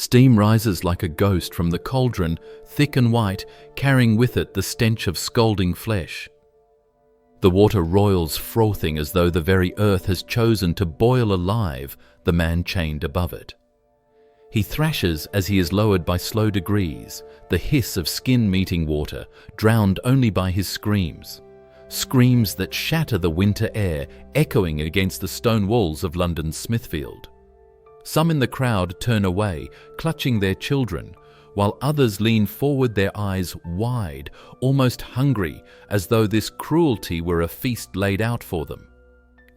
Steam rises like a ghost from the cauldron, thick and white, carrying with it the stench of scalding flesh. The water roils frothing as though the very earth has chosen to boil alive the man chained above it. He thrashes as he is lowered by slow degrees, the hiss of skin meeting water, drowned only by his screams. Screams that shatter the winter air, echoing against the stone walls of London's Smithfield. Some in the crowd turn away, clutching their children, while others lean forward, their eyes wide, almost hungry, as though this cruelty were a feast laid out for them.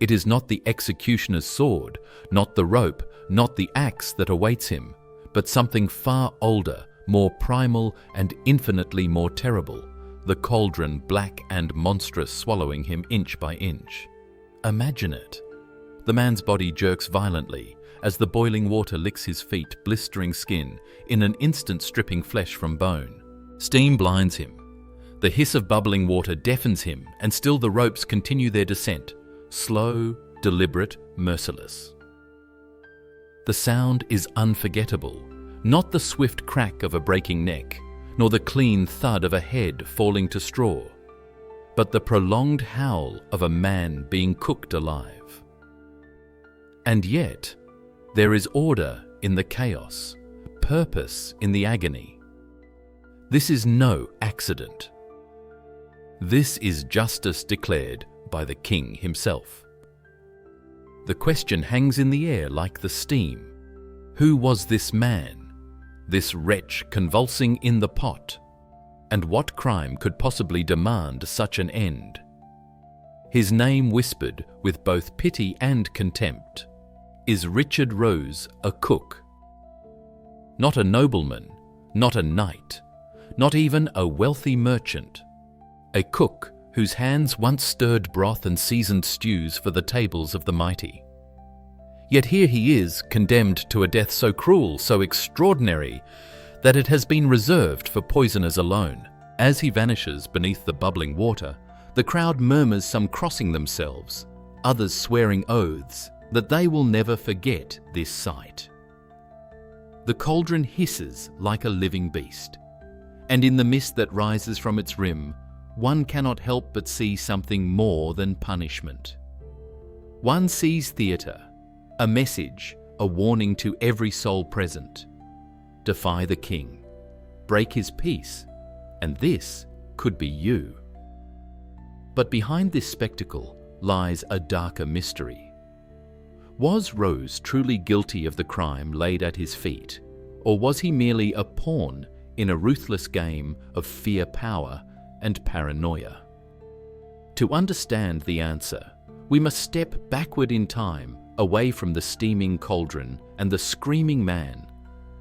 It is not the executioner's sword, not the rope, not the axe that awaits him, but something far older, more primal and infinitely more terrible, the cauldron black and monstrous swallowing him inch by inch. Imagine it. The man's body jerks violently as the boiling water licks his feet, blistering skin, in an instant stripping flesh from bone. Steam blinds him. The hiss of bubbling water deafens him, and still the ropes continue their descent, slow, deliberate, merciless. The sound is unforgettable, not the swift crack of a breaking neck, nor the clean thud of a head falling to straw, but the prolonged howl of a man being cooked alive. And yet, there is order in the chaos, purpose in the agony. This is no accident. This is justice declared by the king himself. The question hangs in the air like the steam. Who was this man, this wretch convulsing in the pot? And what crime could possibly demand such an end? His name whispered with both pity and contempt. Is Richard Roose a cook? Not a nobleman, not a knight, not even a wealthy merchant. A cook whose hands once stirred broth and seasoned stews for the tables of the mighty. Yet here he is, condemned to a death so cruel, so extraordinary, that it has been reserved for poisoners alone. As he vanishes beneath the bubbling water, the crowd murmurs, some crossing themselves, others swearing oaths that they will never forget this sight. The cauldron hisses like a living beast, and in the mist that rises from its rim, one cannot help but see something more than punishment. One sees theatre, a message, a warning to every soul present. Defy the king, break his peace, and this could be you. But behind this spectacle lies a darker mystery. Was Roose truly guilty of the crime laid at his feet, or was he merely a pawn in a ruthless game of fear, power, and paranoia? To understand the answer, we must step backward in time, away from the steaming cauldron and the screaming man,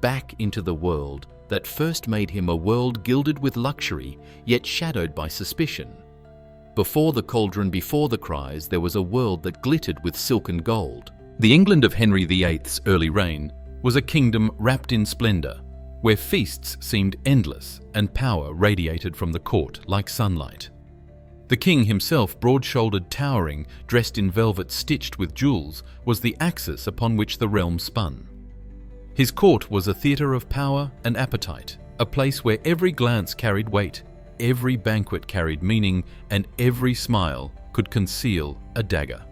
back into the world that first made him a world gilded with luxury, yet shadowed by suspicion. Before the cauldron, before the cries, there was a world that glittered with silk and gold. The England of Henry VIII's early reign was a kingdom wrapped in splendour, where feasts seemed endless and power radiated from the court like sunlight. The king himself, broad-shouldered, towering, dressed in velvet stitched with jewels, was the axis upon which the realm spun. His court was a theatre of power and appetite, a place where every glance carried weight, every banquet carried meaning, and every smile could conceal a dagger.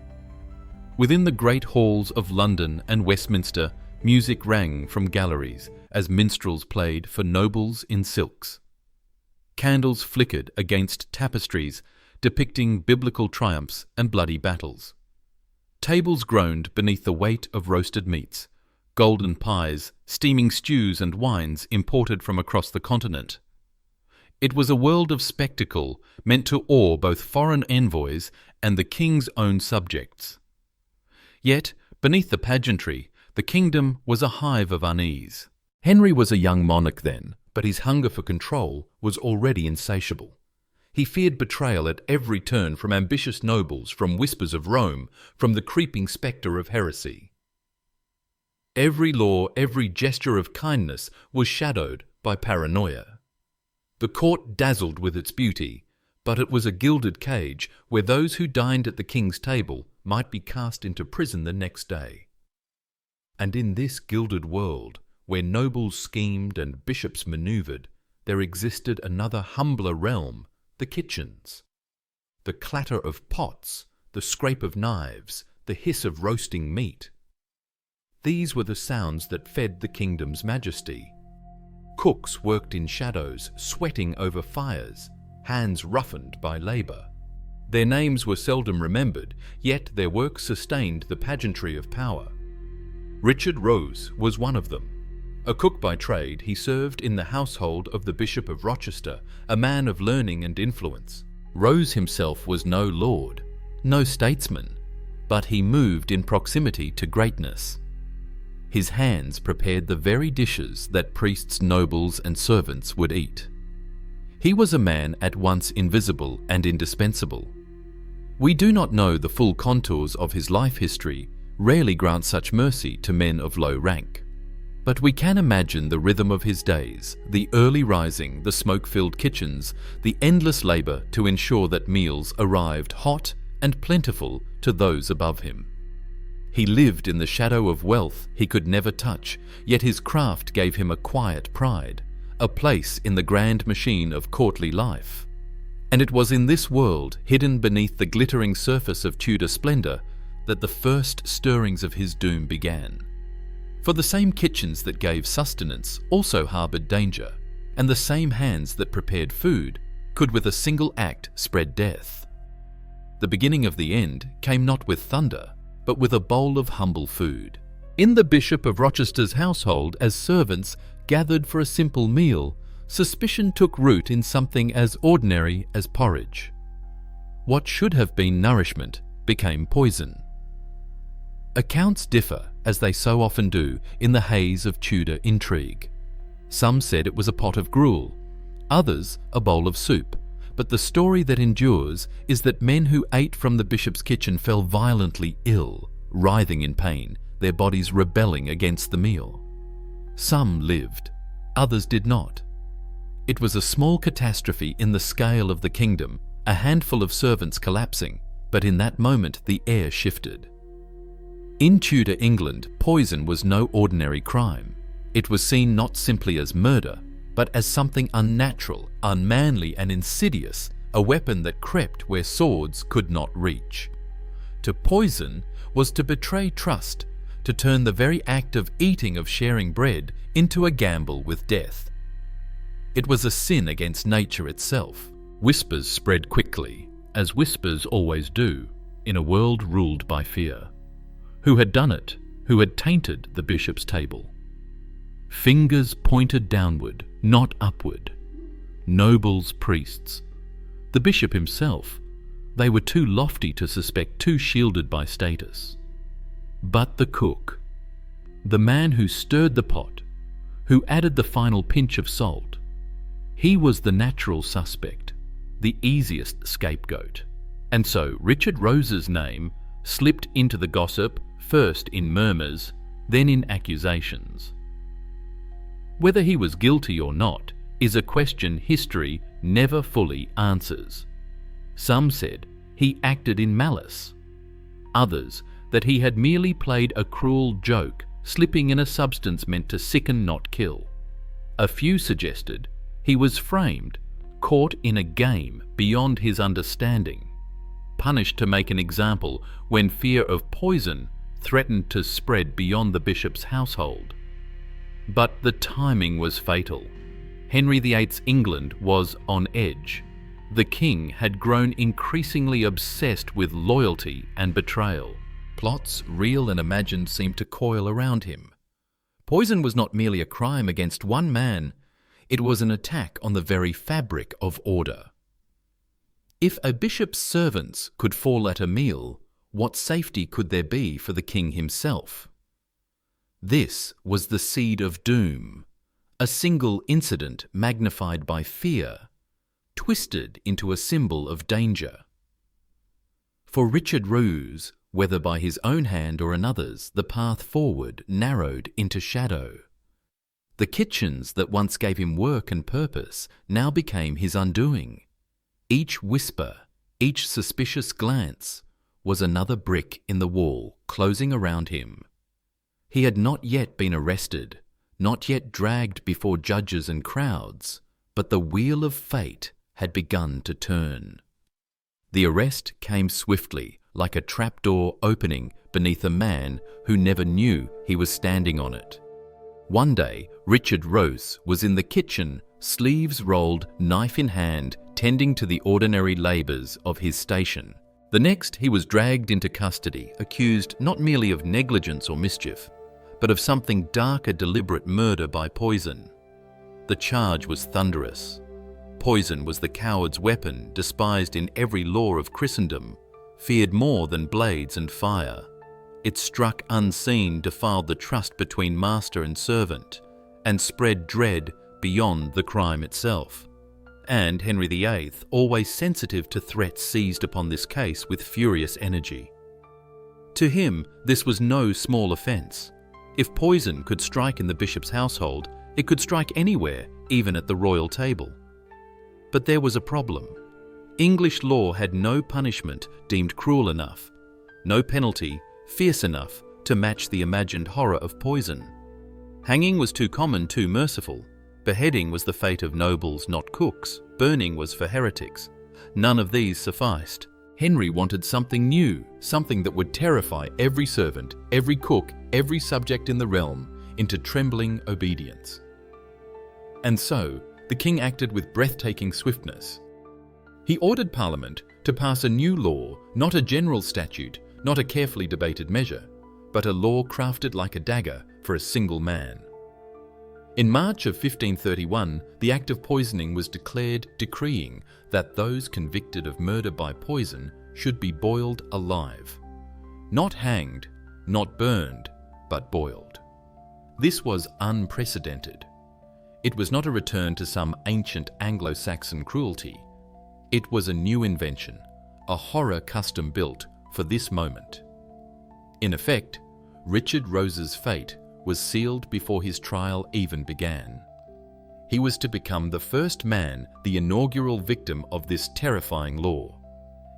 Within the great halls of London and Westminster, music rang from galleries as minstrels played for nobles in silks. Candles flickered against tapestries depicting biblical triumphs and bloody battles. Tables groaned beneath the weight of roasted meats, golden pies, steaming stews and wines imported from across the continent. It was a world of spectacle meant to awe both foreign envoys and the king's own subjects. Yet, beneath the pageantry, the kingdom was a hive of unease. Henry was a young monarch then, but his hunger for control was already insatiable. He feared betrayal at every turn, from ambitious nobles, from whispers of Rome, from the creeping spectre of heresy. Every law, every gesture of kindness was shadowed by paranoia. The court dazzled with its beauty, but it was a gilded cage where those who dined at the king's table might be cast into prison the next day. And in this gilded world where nobles schemed and bishops manoeuvred, there existed another humbler realm, the kitchens. The clatter of pots, the scrape of knives, the hiss of roasting meat. These were the sounds that fed the kingdom's majesty. Cooks worked in shadows, sweating over fires, hands roughened by labour. Their names were seldom remembered, yet their work sustained the pageantry of power. Richard Roose was one of them. A cook by trade, he served in the household of the Bishop of Rochester, a man of learning and influence. Roose himself was no lord, no statesman, but he moved in proximity to greatness. His hands prepared the very dishes that priests, nobles, and servants would eat. He was a man at once invisible and indispensable. We do not know the full contours of his life history, rarely grant such mercy to men of low rank. But we can imagine the rhythm of his days, the early rising, the smoke-filled kitchens, the endless labour to ensure that meals arrived hot and plentiful to those above him. He lived in the shadow of wealth he could never touch, yet his craft gave him a quiet pride, a place in the grand machine of courtly life. And it was in this world, hidden beneath the glittering surface of Tudor splendour, that the first stirrings of his doom began. For the same kitchens that gave sustenance also harboured danger, and the same hands that prepared food could with a single act spread death. The beginning of the end came not with thunder, but with a bowl of humble food. In the Bishop of Rochester's household, as servants gathered for a simple meal, suspicion took root in something as ordinary as porridge. What should have been nourishment became poison. Accounts differ, as they so often do, in the haze of Tudor intrigue. Some said it was a pot of gruel, others a bowl of soup, but the story that endures is that men who ate from the bishop's kitchen fell violently ill, writhing in pain, their bodies rebelling against the meal. Some lived, others did not. It was a small catastrophe in the scale of the kingdom, a handful of servants collapsing, but in that moment the air shifted. In Tudor England, poison was no ordinary crime. It was seen not simply as murder, but as something unnatural, unmanly, and insidious, a weapon that crept where swords could not reach. To poison was to betray trust, to turn the very act of eating, of sharing bread, into a gamble with death. It was a sin against nature itself. Whispers spread quickly, as whispers always do, in a world ruled by fear. Who had done it? Who had tainted the bishop's table? Fingers pointed downward, not upward. Nobles, priests. The bishop himself. They were too lofty to suspect, too shielded by status. But the cook, the man who stirred the pot, who added the final pinch of salt, he was the natural suspect, the easiest scapegoat. And so Richard Roose's name slipped into the gossip, first in murmurs, then in accusations. Whether he was guilty or not is a question history never fully answers. Some said he acted in malice. Others that he had merely played a cruel joke, slipping in a substance meant to sicken, not kill. A few suggested he was framed, caught in a game beyond his understanding, punished to make an example when fear of poison threatened to spread beyond the bishop's household. But the timing was fatal. Henry VIII's England was on edge. The king had grown increasingly obsessed with loyalty and betrayal. Plots, real and imagined, seemed to coil around him. Poison was not merely a crime against one man, it was an attack on the very fabric of order. If a bishop's servants could fall at a meal, what safety could there be for the king himself? This was the seed of doom, a single incident magnified by fear, twisted into a symbol of danger. For Richard Roose, whether by his own hand or another's, the path forward narrowed into shadow. The kitchens that once gave him work and purpose now became his undoing. Each whisper, each suspicious glance, was another brick in the wall closing around him. He had not yet been arrested, not yet dragged before judges and crowds, but the wheel of fate had begun to turn. The arrest came swiftly, like a trapdoor opening beneath a man who never knew he was standing on it. One day, Richard Roose was in the kitchen, sleeves rolled, knife in hand, tending to the ordinary labours of his station. The next, he was dragged into custody, accused not merely of negligence or mischief, but of something darker, deliberate murder by poison. The charge was thunderous. Poison was the coward's weapon, despised in every law of Christendom, feared more than blades and fire. It struck unseen, defiled the trust between master and servant, and spread dread beyond the crime itself. And Henry VIII, always sensitive to threats, seized upon this case with furious energy. To him, this was no small offence. If poison could strike in the bishop's household, it could strike anywhere, even at the royal table. But there was a problem. English law had no punishment deemed cruel enough, no penalty fierce enough to match the imagined horror of poison. Hanging was too common, too merciful. Beheading was the fate of nobles, not cooks. Burning was for heretics. None of these sufficed. Henry wanted something new, something that would terrify every servant, every cook, every subject in the realm into trembling obedience. And so, the king acted with breathtaking swiftness. He ordered Parliament to pass a new law, not a general statute, not a carefully debated measure, but a law crafted like a dagger for a single man. In March of 1531, the act of poisoning was declared, decreeing that those convicted of murder by poison should be boiled alive. Not hanged, not burned, but boiled. This was unprecedented. It was not a return to some ancient Anglo-Saxon cruelty. It was a new invention, a horror custom built for this moment. In effect, Richard Roose's fate was sealed before his trial even began. He was to become the first man, the inaugural victim of this terrifying law.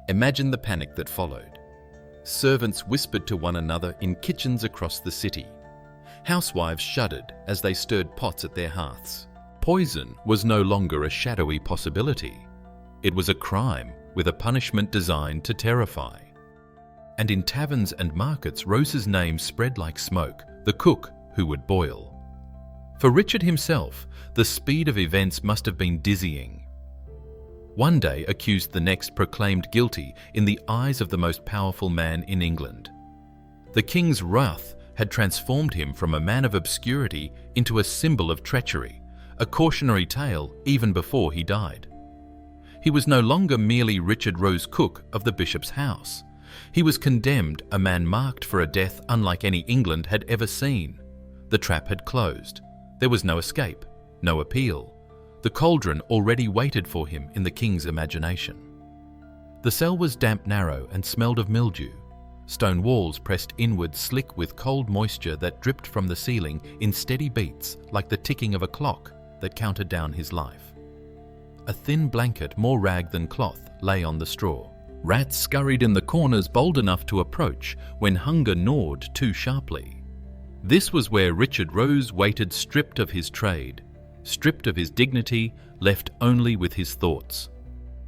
Imagine the panic that followed. Servants whispered to one another in kitchens across the city. Housewives shuddered as they stirred pots at their hearths. Poison was no longer a shadowy possibility. It was a crime with a punishment designed to terrify. And in taverns and markets, Roose's name spread like smoke, the cook who would boil. For Richard himself, the speed of events must have been dizzying. One day accused, the next proclaimed guilty in the eyes of the most powerful man in England. The king's wrath had transformed him from a man of obscurity into a symbol of treachery, a cautionary tale even before he died. He was no longer merely Richard Roose, cook of the bishop's house. He was condemned, a man marked for a death unlike any England had ever seen. The trap had closed. There was no escape, no appeal. The cauldron already waited for him in the king's imagination. The cell was damp, narrow, and smelled of mildew. Stone walls pressed inward, slick with cold moisture that dripped from the ceiling in steady beats like the ticking of a clock that counted down his life. A thin blanket, more rag than cloth, lay on the straw. Rats scurried in the corners, bold enough to approach when hunger gnawed too sharply. This was where Richard Roose waited, stripped of his trade, stripped of his dignity, left only with his thoughts.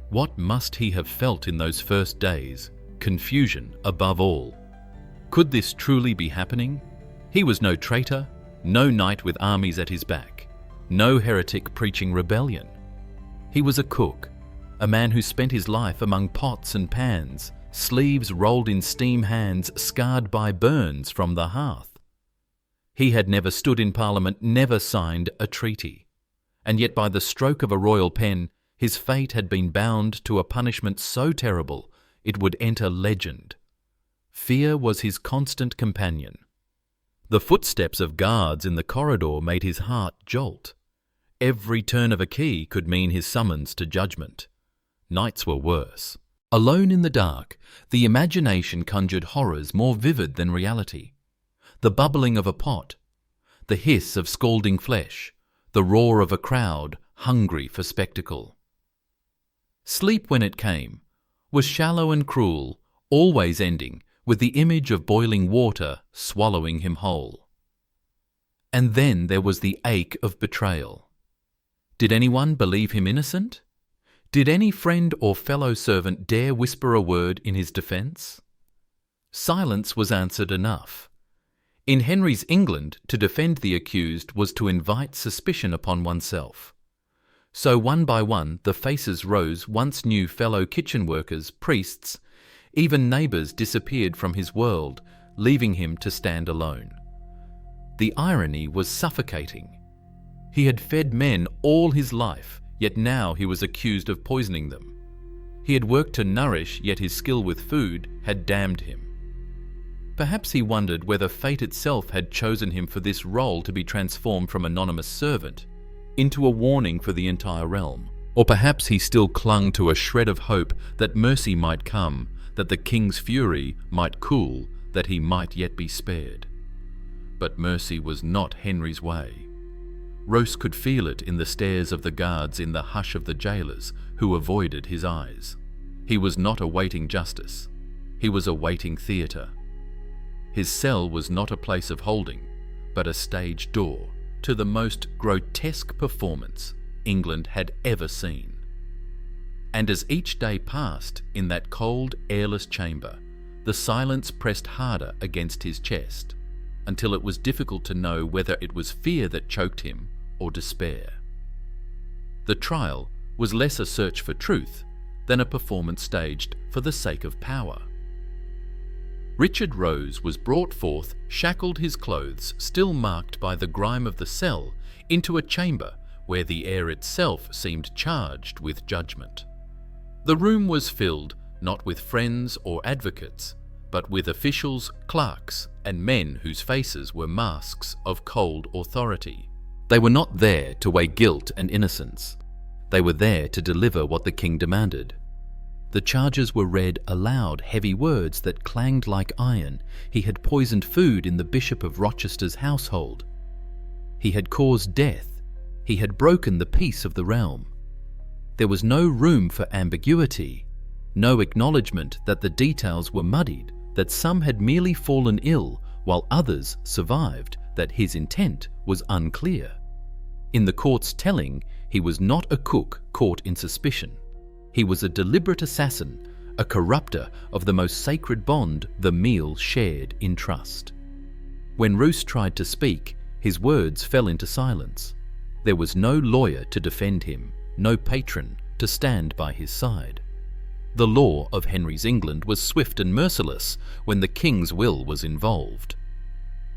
What must he have felt in those first days? Confusion above all. Could this truly be happening? He was no traitor, no knight with armies at his back, no heretic preaching rebellion. He was a cook, a man who spent his life among pots and pans, sleeves rolled in steam, hands scarred by burns from the hearth. He had never stood in Parliament, never signed a treaty. And yet by the stroke of a royal pen, his fate had been bound to a punishment so terrible it would enter legend. Fear was his constant companion. The footsteps of guards in the corridor made his heart jolt. Every turn of a key could mean his summons to judgment. Nights were worse. Alone in the dark, the imagination conjured horrors more vivid than reality. The bubbling of a pot, the hiss of scalding flesh, the roar of a crowd hungry for spectacle. Sleep, when it came, was shallow and cruel, always ending with the image of boiling water swallowing him whole. And then there was the ache of betrayal. Did anyone believe him innocent? Did any friend or fellow servant dare whisper a word in his defence? Silence was answered enough. In Henry's England, to defend the accused was to invite suspicion upon oneself. So one by one the faces Roose once knew fellow kitchen workers, priests, even neighbours disappeared from his world, leaving him to stand alone. The irony was suffocating. He had fed men all his life, yet now he was accused of poisoning them. He had worked to nourish, yet his skill with food had damned him. Perhaps he wondered whether fate itself had chosen him for this role to be transformed from anonymous servant into a warning for the entire realm. Or perhaps he still clung to a shred of hope that mercy might come, that the king's fury might cool, that he might yet be spared. But mercy was not Henry's way. Roose could feel it in the stares of the guards, in the hush of the jailers who avoided his eyes. He was not awaiting justice. He was awaiting theatre. His cell was not a place of holding, but a stage door to the most grotesque performance England had ever seen. And as each day passed in that cold, airless chamber, the silence pressed harder against his chest, until it was difficult to know whether it was fear that choked him or despair. The trial was less a search for truth than a performance staged for the sake of power. Richard Roose was brought forth, shackled, his clothes still marked by the grime of the cell, into a chamber where the air itself seemed charged with judgment. The room was filled not with friends or advocates, but with officials, clerks, and men whose faces were masks of cold authority. They were not there to weigh guilt and innocence. They were there to deliver what the king demanded. The charges were read aloud, heavy words that clanged like iron. He had poisoned food in the Bishop of Rochester's household. He had caused death. He had broken the peace of the realm. There was no room for ambiguity, no acknowledgement that the details were muddied, that some had merely fallen ill while others survived, that his intent was unclear. In the court's telling, he was not a cook caught in suspicion. He was a deliberate assassin, a corrupter of the most sacred bond the meal shared in trust. When Roose tried to speak, his words fell into silence. There was no lawyer to defend him, no patron to stand by his side. The law of Henry's England was swift and merciless when the king's will was involved.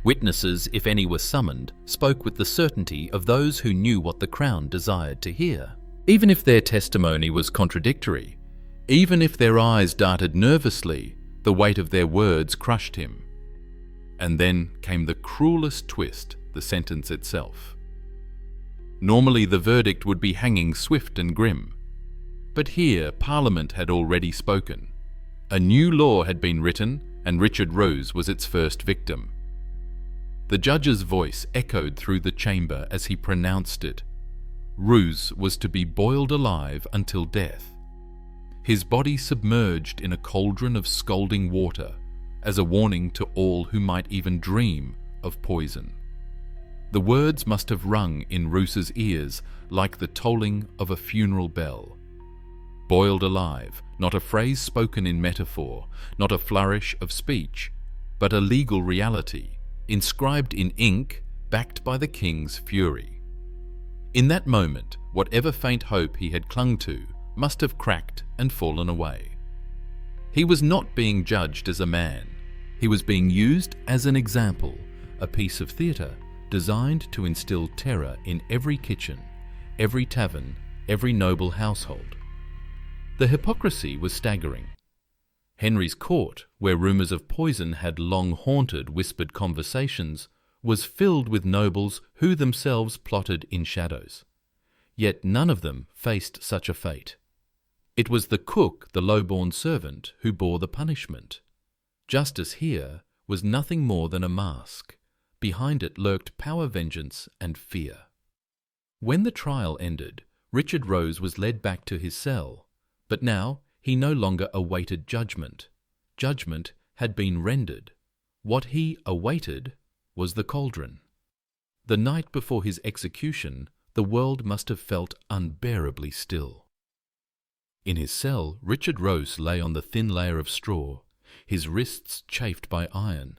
Witnesses, if any were summoned, spoke with the certainty of those who knew what the crown desired to hear. Even if their testimony was contradictory, even if their eyes darted nervously, the weight of their words crushed him. And then came the cruelest twist, the sentence itself. Normally the verdict would be hanging swift and grim. But here Parliament had already spoken. A new law had been written, and Richard Roose was its first victim. The judge's voice echoed through the chamber as he pronounced it. Roose was to be boiled alive until death, his body submerged in a cauldron of scalding water, as a warning to all who might even dream of poison. The words must have rung in Roose's ears like the tolling of a funeral bell. Boiled alive, not a phrase spoken in metaphor, not a flourish of speech, but a legal reality, inscribed in ink, backed by the king's fury. In that moment, whatever faint hope he had clung to must have cracked and fallen away. He was not being judged as a man. He was being used as an example, a piece of theatre designed to instill terror in every kitchen, every tavern, every noble household. The hypocrisy was staggering. Henry's court, where rumours of poison had long haunted whispered conversations, was filled with nobles who themselves plotted in shadows. Yet none of them faced such a fate. It was the cook, the low-born servant, who bore the punishment. Justice here was nothing more than a mask. Behind it lurked power, vengeance, and fear. When the trial ended, Richard Roose was led back to his cell, but now he no longer awaited judgment. Judgment had been rendered. What he awaited was the cauldron. The night before his execution, the world must have felt unbearably still. In his cell, Richard Roose lay on the thin layer of straw, his wrists chafed by iron,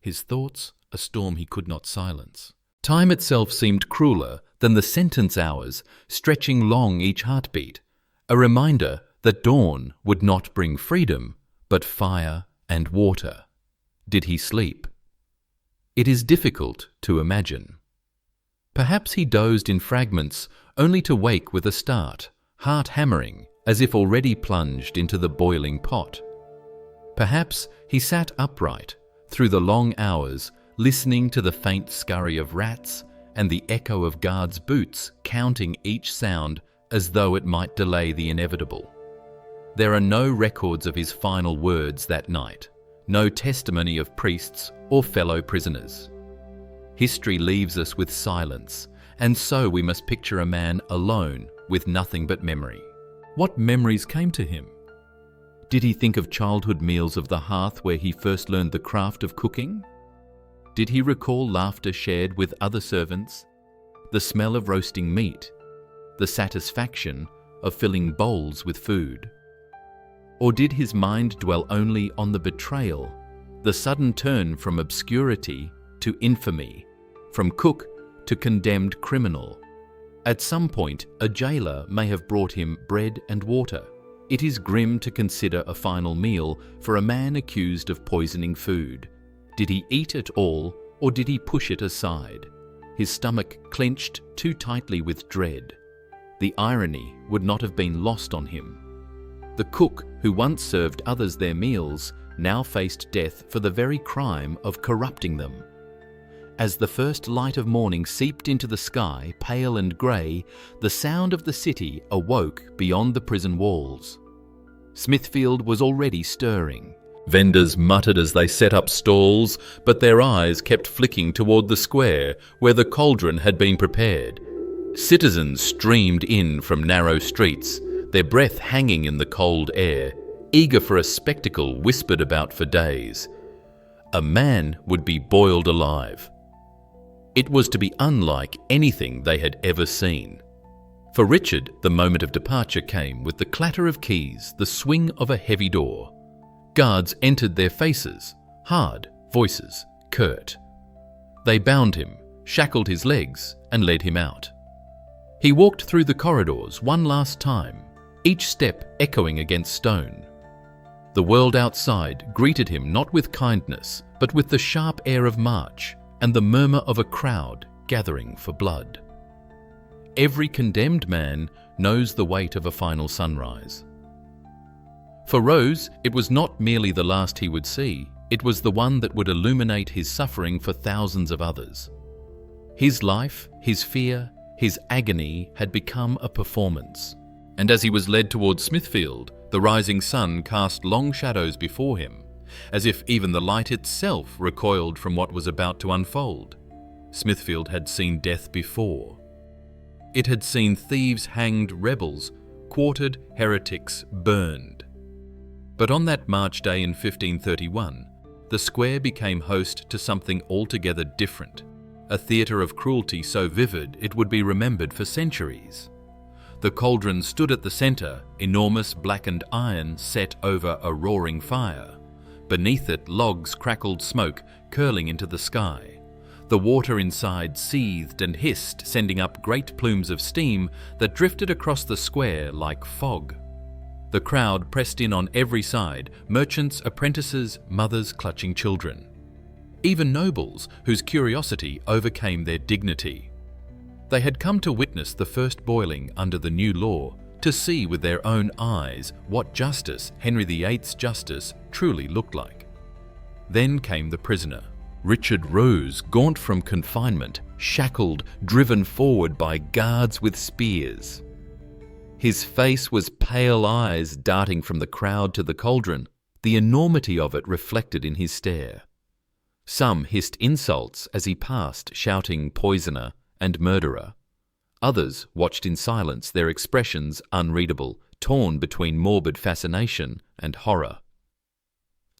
his thoughts a storm he could not silence. Time itself seemed crueler than the sentence hours, stretching long each heartbeat, a reminder that dawn would not bring freedom, but fire and water. Did he sleep? It is difficult to imagine. Perhaps he dozed in fragments, only to wake with a start, heart hammering, as if already plunged into the boiling pot. Perhaps he sat upright through the long hours, listening to the faint scurry of rats and the echo of guards' boots, counting each sound as though it might delay the inevitable. There are no records of his final words that night, no testimony of priests or fellow prisoners. History leaves us with silence, and so we must picture a man alone with nothing but memory. What memories came to him? Did he think of childhood meals of the hearth where he first learned the craft of cooking? Did he recall laughter shared with other servants, the smell of roasting meat, the satisfaction of filling bowls with food? Or did his mind dwell only on the betrayal, the sudden turn from obscurity to infamy, from cook to condemned criminal? At some point, a jailer may have brought him bread and water. It is grim to consider a final meal for a man accused of poisoning food. Did he eat it all, or did he push it aside, his stomach clenched too tightly with dread? The irony would not have been lost on him. The cook who once served others their meals now faced death for the very crime of corrupting them. As the first light of morning seeped into the sky, pale and grey, the sound of the city awoke beyond the prison walls. Smithfield was already stirring. Vendors muttered as they set up stalls, but their eyes kept flicking toward the square where the cauldron had been prepared. Citizens streamed in from narrow streets, their breath hanging in the cold air, eager for a spectacle whispered about for days. A man would be boiled alive. It was to be unlike anything they had ever seen. For Richard, the moment of departure came with the clatter of keys, the swing of a heavy door. Guards entered their faces, hard, voices curt. They bound him, shackled his legs, and led him out. He walked through the corridors one last time, each step echoing against stone. The world outside greeted him not with kindness, but with the sharp air of march and the murmur of a crowd gathering for blood. Every condemned man knows the weight of a final sunrise. For Roose, it was not merely the last he would see, it was the one that would illuminate his suffering for thousands of others. His life, his fear, his agony had become a performance, and as he was led towards Smithfield, the rising sun cast long shadows before him, as if even the light itself recoiled from what was about to unfold. Smithfield had seen death before. It had seen thieves hanged, rebels quartered, heretics burned. But on that March day in 1531, the square became host to something altogether different, a theatre of cruelty so vivid it would be remembered for centuries. The cauldron stood at the centre, enormous blackened iron set over a roaring fire. Beneath it, logs crackled smoke, curling into the sky. The water inside seethed and hissed, sending up great plumes of steam that drifted across the square like fog. The crowd pressed in on every side, merchants, apprentices, mothers clutching children. Even nobles, whose curiosity overcame their dignity. They had come to witness the first boiling under the new law, to see with their own eyes what justice, Henry VIII's justice, truly looked like. Then came the prisoner, Richard Roose, gaunt from confinement, shackled, driven forward by guards with spears. His face was pale eyes darting from the crowd to the cauldron, the enormity of it reflected in his stare. Some hissed insults as he passed, shouting poisoner and murderer. Others watched in silence, their expressions unreadable, torn between morbid fascination and horror.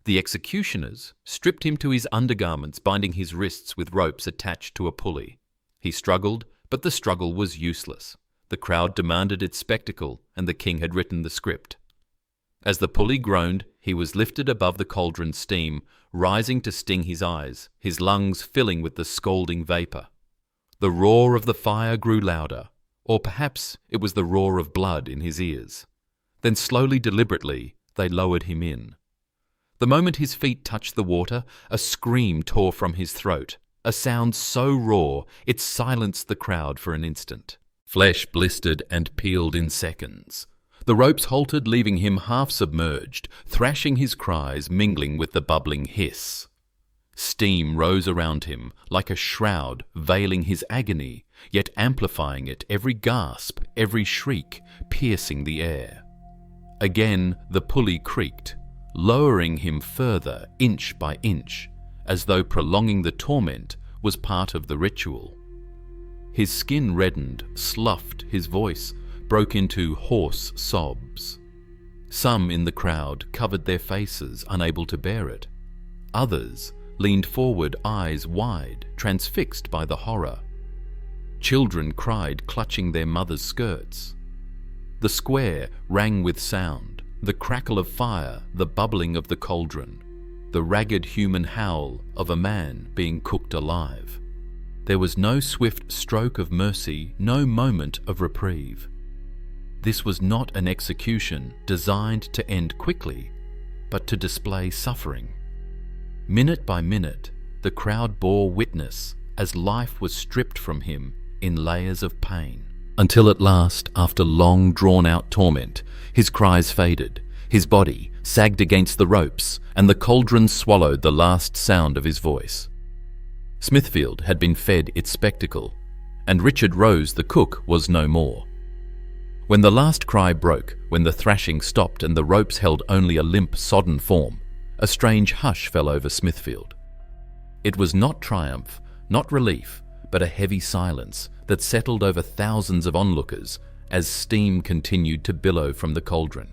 The executioners stripped him to his undergarments, binding his wrists with ropes attached to a pulley. He struggled, but the struggle was useless. The crowd demanded its spectacle, and the king had written the script. As the pulley groaned, he was lifted above the cauldron's steam, rising to sting his eyes, his lungs filling with the scalding vapour. The roar of the fire grew louder, or perhaps it was the roar of blood in his ears. Then slowly, deliberately, they lowered him in. The moment his feet touched the water, a scream tore from his throat, a sound so raw it silenced the crowd for an instant. Flesh blistered and peeled in seconds. The ropes halted, leaving him half submerged, thrashing his cries mingling with the bubbling hiss. Steam rose around him like a shroud, veiling his agony, yet amplifying it, every gasp, every shriek, piercing the air. Again the pulley creaked, lowering him further, inch by inch, as though prolonging the torment was part of the ritual. His skin reddened, sloughed, his voice broke into hoarse sobs. Some in the crowd covered their faces, unable to bear it. Others leaned forward, eyes wide, transfixed by the horror. Children cried, clutching their mothers' skirts. The square rang with sound, the crackle of fire, the bubbling of the cauldron, the ragged human howl of a man being cooked alive. There was no swift stroke of mercy, no moment of reprieve. This was not an execution designed to end quickly, but to display suffering. Minute by minute, the crowd bore witness as life was stripped from him in layers of pain. Until at last, after long drawn-out torment, his cries faded, his body sagged against the ropes, and the cauldron swallowed the last sound of his voice. Smithfield had been fed its spectacle, and Richard Roose the cook was no more. When the last cry broke, when the thrashing stopped and the ropes held only a limp, sodden form, a strange hush fell over Smithfield. It was not triumph, not relief, but a heavy silence that settled over thousands of onlookers as steam continued to billow from the cauldron.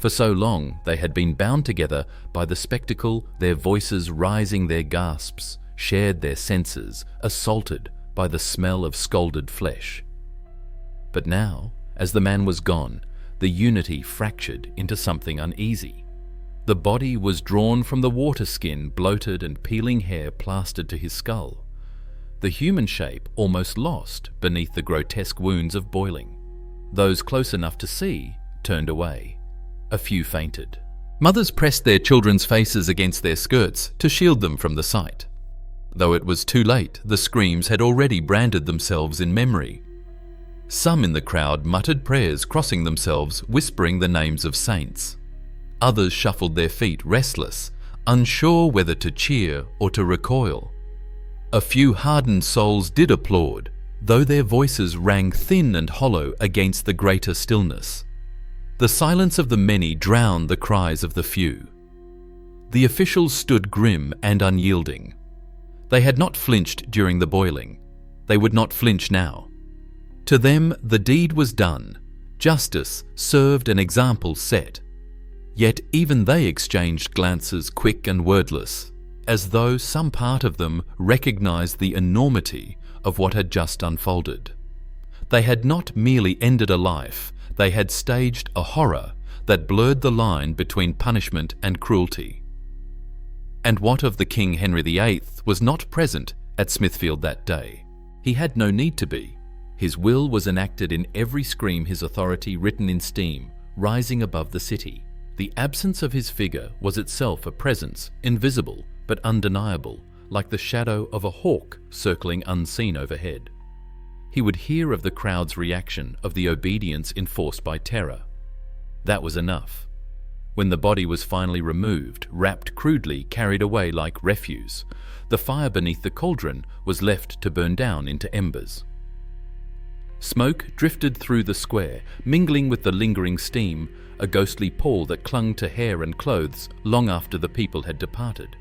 For so long they had been bound together by the spectacle, their voices rising, their gasps, shared their senses, assaulted by the smell of scalded flesh. But now, as the man was gone, the unity fractured into something uneasy. The body was drawn from the water skin, bloated and peeling hair plastered to his skull. The human shape almost lost beneath the grotesque wounds of boiling. Those close enough to see turned away. A few fainted. Mothers pressed their children's faces against their skirts to shield them from the sight. Though it was too late, the screams had already branded themselves in memory. Some in the crowd muttered prayers, crossing themselves, whispering the names of saints. Others shuffled their feet, restless, unsure whether to cheer or to recoil. A few hardened souls did applaud, though their voices rang thin and hollow against the greater stillness. The silence of the many drowned the cries of the few. The officials stood grim and unyielding. They had not flinched during the boiling. They would not flinch now. To them the deed was done, justice served, an example set. Yet even they exchanged glances quick and wordless, as though some part of them recognized the enormity of what had just unfolded. They had not merely ended a life, they had staged a horror that blurred the line between punishment and cruelty. And what of the King Henry VIII was not present at Smithfield that day? He had no need to be. His will was enacted in every scream, his authority written in steam, rising above the city. The absence of his figure was itself a presence, invisible but undeniable, like the shadow of a hawk circling unseen overhead. He would hear of the crowd's reaction, of the obedience enforced by terror. That was enough. When the body was finally removed, wrapped crudely, carried away like refuse, the fire beneath the cauldron was left to burn down into embers. Smoke drifted through the square, mingling with the lingering steam, a ghostly pall that clung to hair and clothes long after the people had departed.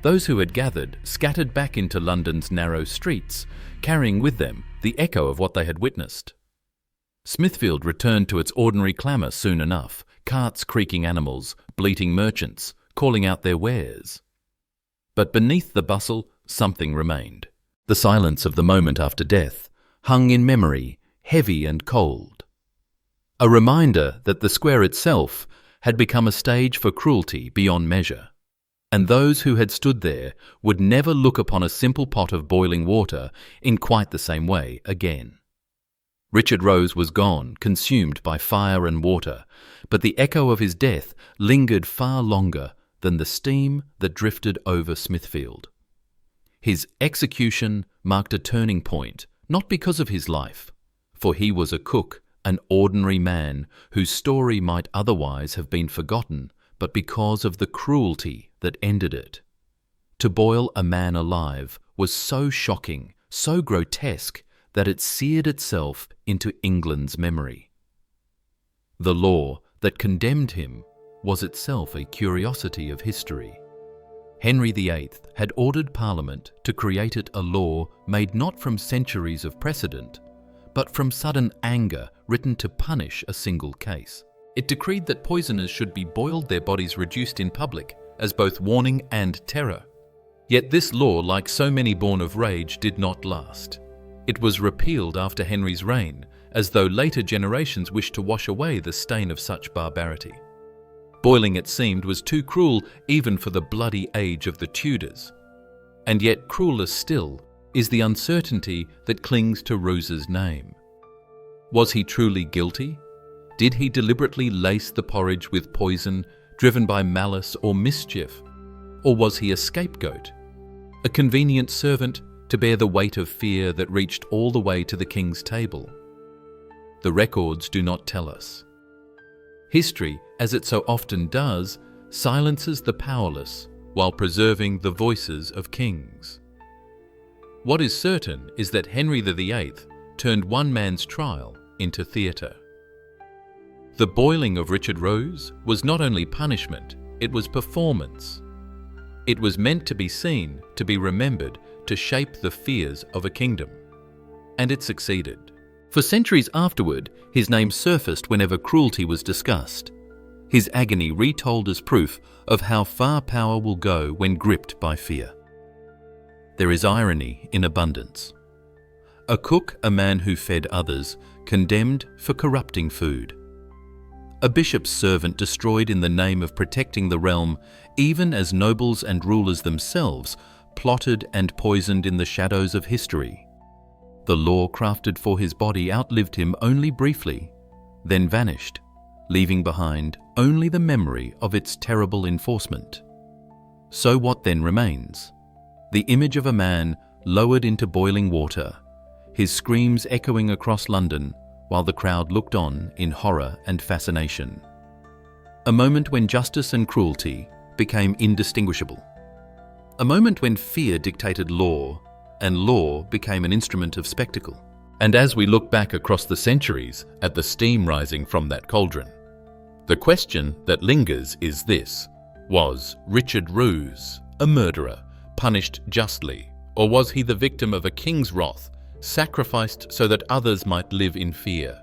Those who had gathered scattered back into London's narrow streets, carrying with them the echo of what they had witnessed. Smithfield returned to its ordinary clamour soon enough, carts creaking, animals, bleating merchants, calling out their wares. But beneath the bustle, something remained. The silence of the moment after death hung in memory, heavy and cold. A reminder that the square itself had become a stage for cruelty beyond measure, and those who had stood there would never look upon a simple pot of boiling water in quite the same way again. Richard Roose was gone, consumed by fire and water, but the echo of his death lingered far longer than the steam that drifted over Smithfield. His execution marked a turning point, not because of his life, for he was a cook, an ordinary man whose story might otherwise have been forgotten, but because of the cruelty that ended it. To boil a man alive was so shocking, so grotesque, that it seared itself into England's memory. The law that condemned him was itself a curiosity of history. Henry VIII had ordered Parliament to create it a law made not from centuries of precedent, but from sudden anger written to punish a single case. It decreed that poisoners should be boiled, their bodies reduced in public, as both warning and terror. Yet this law, like so many born of rage, did not last. It was repealed after Henry's reign, as though later generations wished to wash away the stain of such barbarity. Boiling, it seemed, was too cruel even for the bloody age of the Tudors. And yet crueler still is the uncertainty that clings to Roose's name. Was he truly guilty? Did he deliberately lace the porridge with poison, driven by malice or mischief? Or was he a scapegoat, a convenient servant to bear the weight of fear that reached all the way to the king's table? The records do not tell us. History, as it so often does, silences the powerless while preserving the voices of kings. What is certain is that Henry VIII turned one man's trial into theatre. The boiling of Richard Roose was not only punishment, it was performance. It was meant to be seen, to be remembered, to shape the fears of a kingdom. And it succeeded. For centuries afterward, his name surfaced whenever cruelty was discussed. His agony retold as proof of how far power will go when gripped by fear. There is irony in abundance. A cook, a man who fed others, condemned for corrupting food. A bishop's servant destroyed in the name of protecting the realm, even as nobles and rulers themselves plotted and poisoned in the shadows of history. The law crafted for his body outlived him only briefly, then vanished, leaving behind only the memory of its terrible enforcement. So what then remains? The image of a man lowered into boiling water, his screams echoing across London while the crowd looked on in horror and fascination. A moment when justice and cruelty became indistinguishable. A moment when fear dictated law, and law became an instrument of spectacle. And as we look back across the centuries at the steam rising from that cauldron, the question that lingers is this: was Richard Roose a murderer, punished justly, or was he the victim of a king's wrath, sacrificed so that others might live in fear?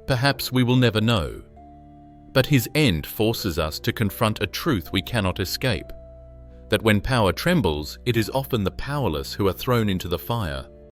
Perhaps we will never know. But his end forces us to confront a truth we cannot escape: that when power trembles, it is often the powerless who are thrown into the fire,